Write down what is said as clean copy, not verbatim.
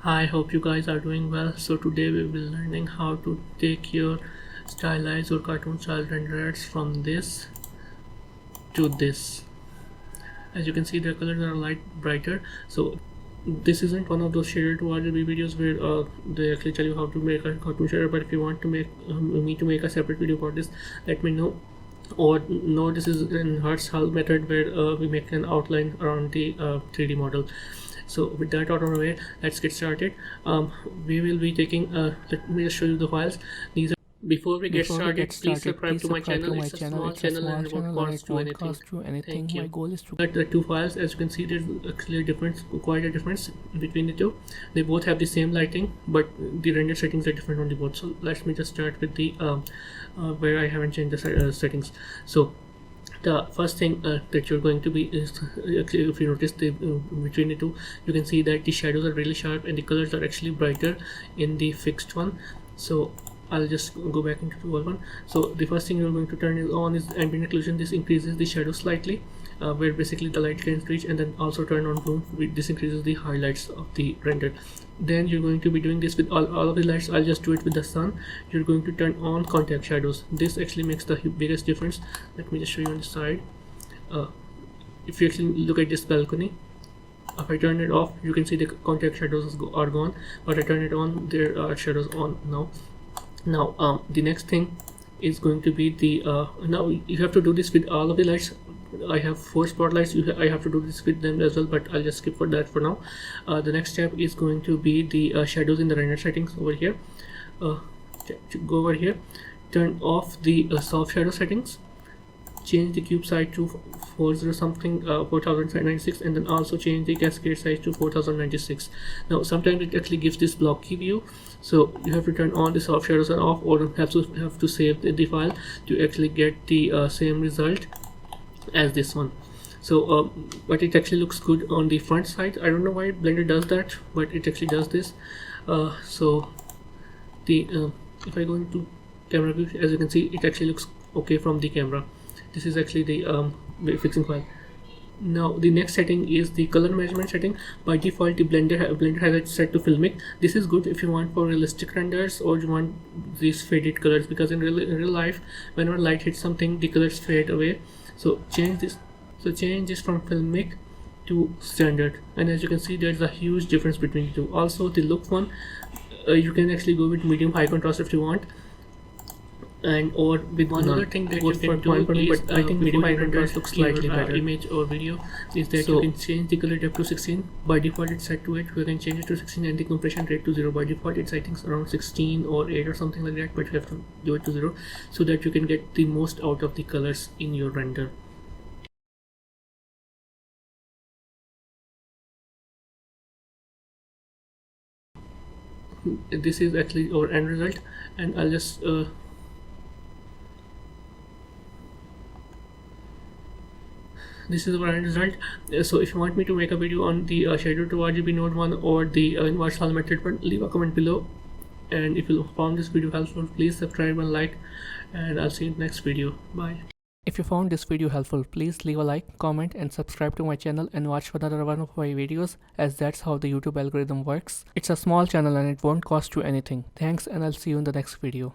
I hope you guys are doing well. So today we will be learning how to take your stylized or cartoon style renderers from this to this. As you can see, their colors are light brighter. So this isn't one of those shader to RGB videos where they actually tell you how to make a cartoon shader. But if you want to make me to make a separate video for this, let me know. Or no, this is an Hertz-Hall method where we make an outline around the 3D model. So with that out of the way, let's get started. We will be taking let me just show you the files. These are, before we get started, please subscribe to my channel. It's a small channel and it won't cost you anything. Thank you. My goal is to But the two files, as you can see, there's actually a difference, quite a difference between the two. They both have the same lighting, but the render settings are different on the both. So let me just start with the where I haven't changed the settings. So the first thing that you're going to be is actually, if you notice the between the two, you can see that the shadows are really sharp and the colors are actually brighter in the fixed one. So I'll just go back into the one. So the first thing you're going to turn on is ambient occlusion. This increases the shadow slightly, where basically the light can reach, and then also turn on bloom. This increases the highlights of the render. Then you're going to be doing this with all of the lights. I'll just do it with the sun. You're going to turn on contact shadows. This actually makes the biggest difference. Let me just show you on the side. If you actually look at this balcony, if I turn it off, you can see the contact shadows are gone, but I turn it on, there are shadows on now. Now the next thing is going to be the now you have to do this with all of the lights. I have 4 spotlights. I have to do this with them as well, but I'll just skip for that for now. The next step is going to be the shadows in the render settings over here. Go over here, turn off the soft shadow settings, change the cube size to 4096, and then also change the cascade size to 4096. Now sometimes it actually gives this blocky view, so you have to turn on the soft shadows and off, or have to save the file to actually get the same result as this one. So but it actually looks good on the front side. I don't know why Blender does that, but it actually does this. So the if I go into camera view, as you can see, it actually looks okay from the camera. This is actually the fixing file. Now the next setting is the color management setting. By default, the Blender has it set to filmic. This is good if you want for realistic renders or you want these faded colors, because in real life, whenever light hits something, the colors fade away. So change this. So change this from filmic to standard, and as you can see, there's a huge difference between the two. Also, the look one, you can actually go with medium high contrast if you want, and or with one other thing that you can do is, but I think medium high contrast looks slightly better. Image or video is that you can change the color depth to 16. By default, it's set to 8. You can change it to 16 and the compression rate to 0. By default, it's I think around 16 or 8 or something like that, but you have to do it to 0 so that you can get the most out of the colors in your render. This is actually our end result, and I'll just this is our end result. So if you want me to make a video on the shader to RGB node 1 or the inverse Hall method one, leave a comment below. And if you found this video helpful, please subscribe and like, and I'll see you in the next video. Bye. If you found this video helpful, please leave a like, comment and subscribe to my channel and watch another one of my videos, as that's how the YouTube algorithm works. It's a small channel and it won't cost you anything. Thanks, and I'll see you in the next video.